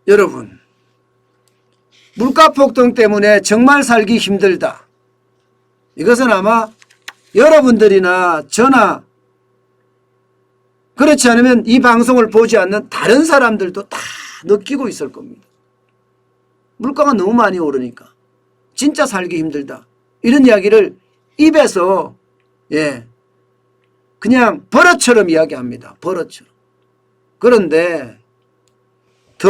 여러분, 물가 폭등 때문에 정말 살기 힘들다. 이것은 아마 여러분들이나 저나 그렇지 않으면 이 방송을 보지 않는 다른 사람들도 다 느끼고 있을 겁니다. 물가가 너무 많이 오르니까 진짜 살기 힘들다. 이런 이야기를 입에서 그냥 버릇처럼 이야기합니다. 버릇처럼. 그런데 더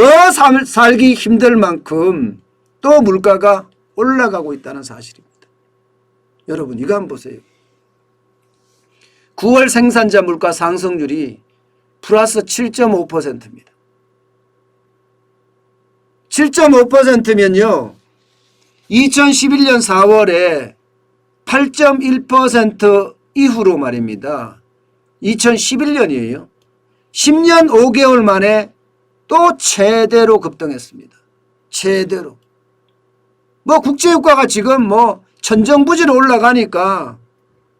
살기 힘들 만큼 또 물가가 올라가고 있다는 사실입니다. 여러분 이거 한번 보세요. 9월 생산자 물가 상승률이 플러스 7.5%입니다. 7.5%면요. 2011년 4월에 8.1% 이후로 말입니다. 2011년이에요. 10년 5개월 만에 또 최대로 급등했습니다. 최대로. 뭐 국제유가가 지금 뭐 천정부지로 올라가니까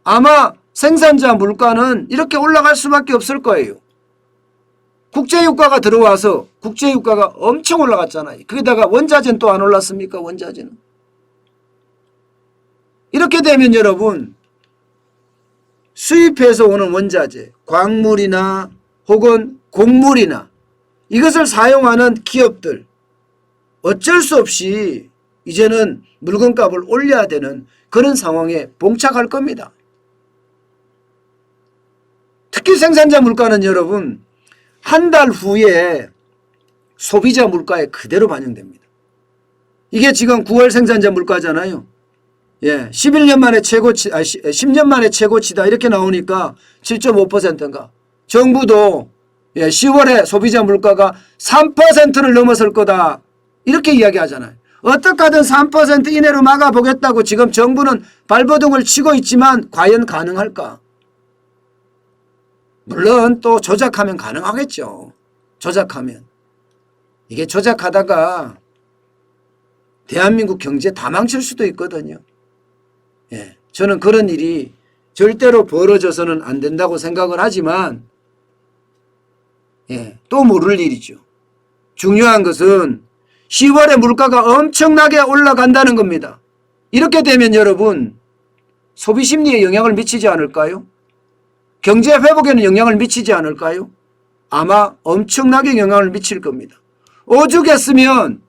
아마 생산자 물가는 이렇게 올라갈 수밖에 없을 거예요. 국제유가가 들어와서 국제유가가 엄청 올라갔잖아요. 거기다가 원자재는 또 안 올랐습니까? 원자재는. 이렇게 되면 여러분 수입해서 오는 원자재, 광물이나 혹은 곡물이나 이것을 사용하는 기업들 어쩔 수 없이 이제는 물건값을 올려야 되는 그런 상황에 봉착할 겁니다. 특히 생산자 물가는 여러분 한 달 후에 소비자 물가에 그대로 반영됩니다. 이게 지금 9월 생산자 물가잖아요. 11년 만에 최고치, 10년 만에 최고치다 이렇게 나오니까 7.5%인가. 정부도 10월에 소비자 물가가 3%를 넘어설 거다 이렇게 이야기하잖아요. 어떻게 하든 3% 이내로 막아보겠다고 지금 정부는 발버둥을 치고 있지만 과연 가능할까? 물론 또 조작하면 가능하겠죠. 조작하면. 이게 조작하다가 대한민국 경제 다 망칠 수도 있거든요. 저는 그런 일이 절대로 벌어져서는 안 된다고 생각을 하지만 또 모를 일이죠. 중요한 것은 10월에 물가가 엄청나게 올라간다는 겁니다. 이렇게 되면 여러분 소비심리에 영향을 미치지 않을까요? 경제 회복에는 영향을 미치지 않을까요? 아마 엄청나게 영향을 미칠 겁니다. 오죽했으면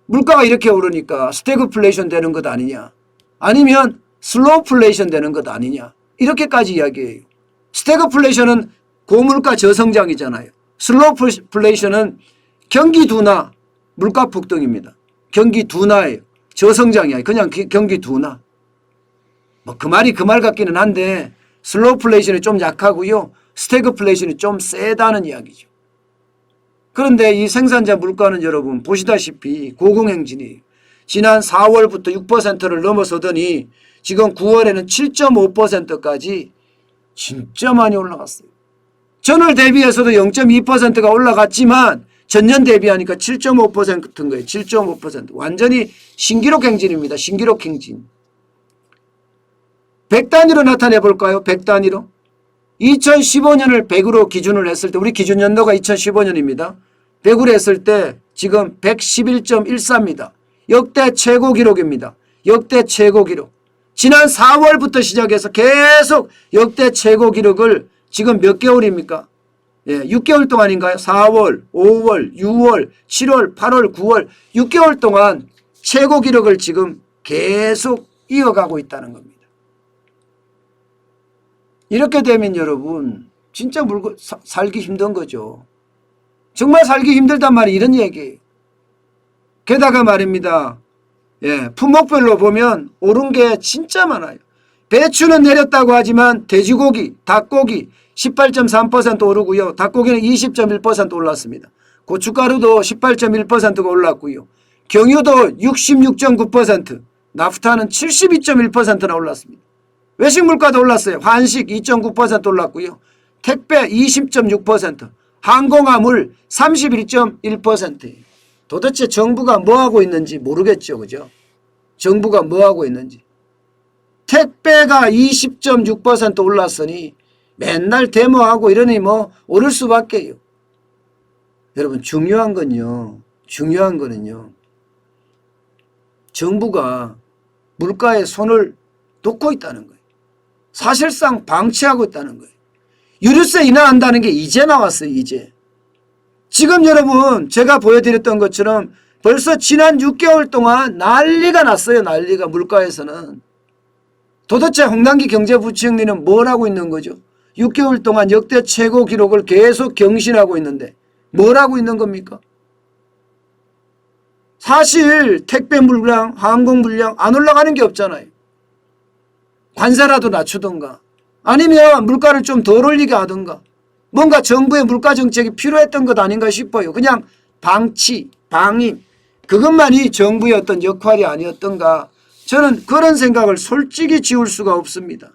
물가가 이렇게 오르니까 스태그플레이션 되는 것 아니냐, 아니면 슬로우플레이션 되는 것 아니냐, 이렇게까지 이야기해요. 스태그플레이션은 고물가 저성장이잖아요. 슬로우플레이션은 경기 둔화, 물가 폭등입니다. 경기 둔화예요. 저성장이 아니에요. 그냥 경기 둔화. 뭐 그 말이 그 말 같기는 한데 슬로우플레이션이 좀 약하고요. 스태그플레이션이 좀 세다는 이야기죠. 그런데 이 생산자 물가는 여러분 보시다시피 고공행진이에요. 지난 4월부터 6%를 넘어서더니 지금 9월에는 7.5%까지 진짜 많이 올라갔어요. 전월 대비해서도 0.2%가 올라갔지만 전년 대비하니까 7.5%인 거예요. 7.5%. 완전히 신기록 행진입니다. 신기록 행진. 100단위로 나타내 볼까요? 100단위로. 2015년을 100으로 기준을 했을 때 우리 기준 연도가 2015년입니다. 100으로 했을 때 지금 111.14입니다. 역대 최고 기록입니다. 역대 최고 기록. 지난 4월부터 시작해서 계속 역대 최고 기록을 지금 몇 개월입니까? 6개월 동안인가요? 4월, 5월, 6월, 7월, 8월, 9월 6개월 동안 최고 기록을 지금 계속 이어가고 있다는 겁니다. 이렇게 되면 여러분 진짜 살기 힘든 거죠. 정말 살기 힘들단 말이 이런 얘기예요. 게다가 말입니다. 품목별로 보면 오른 게 진짜 많아요. 배추는 내렸다고 하지만 돼지고기, 닭고기 18.3% 오르고요. 닭고기는 20.1% 올랐습니다. 고춧가루도 18.1%가 올랐고요. 경유도 66.9%, 나프타는 72.1%나 올랐습니다. 외식 물가도 올랐어요. 환식 2.9% 올랐고요. 택배 20.6%, 항공화물 31.1%예요. 도대체 정부가 뭐하고 있는지 모르겠죠. 그죠? 정부가 뭐하고 있는지. 택배가 20.6% 올랐으니 맨날 데모하고 이러니 뭐 오를 수밖에요. 여러분 중요한 건요. 중요한 거는요. 정부가 물가에 손을 놓고 있다는 거예요. 사실상 방치하고 있다는 거예요. 유류세 인하한다는 게 이제 나왔어요. 이제. 지금 여러분 제가 보여드렸던 것처럼 벌써 지난 6개월 동안 난리가 났어요. 난리가 물가에서는. 도대체 홍남기 경제부총리는 뭘 하고 있는 거죠? 6개월 동안 역대 최고 기록을 계속 경신하고 있는데 뭘 하고 있는 겁니까? 사실 택배 물량, 항공 물량 안 올라가는 게 없잖아요. 관세라도 낮추던가 아니면 물가를 좀 덜 올리게 하던가 뭔가 정부의 물가 정책이 필요했던 것 아닌가 싶어요. 그냥 방치, 방임 그것만이 정부의 어떤 역할이 아니었던가 저는 그런 생각을 솔직히 지울 수가 없습니다.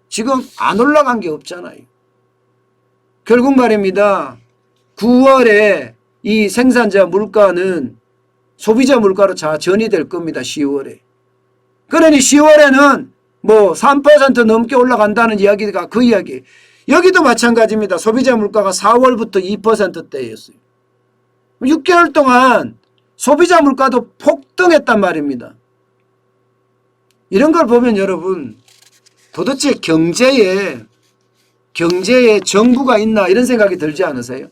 지금 안 올라간 게 없잖아요. 결국 말입니다. 9월에 이 생산자 물가는 소비자 물가로 전이될 겁니다. 10월에. 그러니 10월에는 뭐 3% 넘게 올라간다는 이야기가 그 이야기. 여기도 마찬가지입니다. 소비자 물가가 4월부터 2%대였어요. 6개월 동안 소비자 물가도 폭등했단 말입니다. 이런 걸 보면 여러분 도대체 경제에 정부가 있나 이런 생각이 들지 않으세요?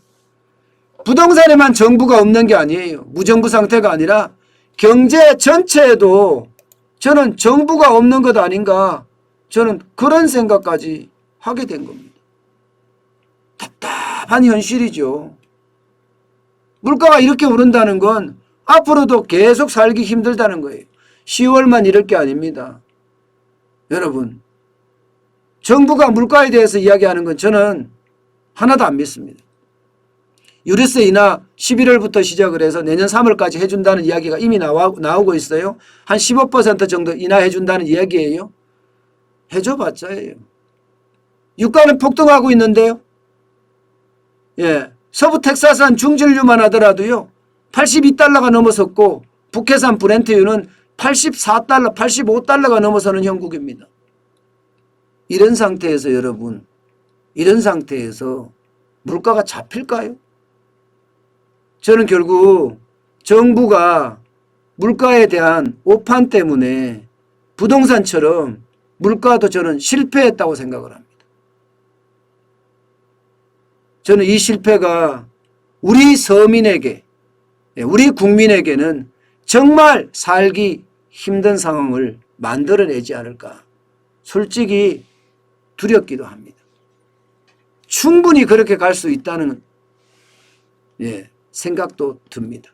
부동산에만 정부가 없는 게 아니에요. 무정부 상태가 아니라 경제 전체에도 저는 정부가 없는 것 아닌가 저는 그런 생각까지 하게 된 겁니다. 답답한 현실이죠. 물가가 이렇게 오른다는 건 앞으로도 계속 살기 힘들다는 거예요. 10월만 이럴 게 아닙니다. 여러분 정부가 물가에 대해서 이야기하는 건 저는 하나도 안 믿습니다. 유류세 인하 11월부터 시작을 해서 내년 3월까지 해준다는 이야기가 이미 나오고 있어요. 한 15% 정도 인하해준다는 이야기예요. 해줘봤자예요. 유가는 폭등하고 있는데요. 예, 서부 텍사스산 중진류만 하더라도요. 82달러가 넘어섰고 북해산 브렌트유는 84달러, 85달러가 넘어서는 형국입니다. 이런 상태에서 여러분, 이런 상태에서 물가가 잡힐까요? 저는 결국 정부가 물가에 대한 오판 때문에 부동산처럼 물가도 저는 실패했다고 생각을 합니다. 저는 이 실패가 우리 서민에게, 우리 국민에게는 정말 살기 힘든 상황을 만들어내지 않을까 솔직히 두렵기도 합니다. 충분히 그렇게 갈 수 있다는 생각도 듭니다.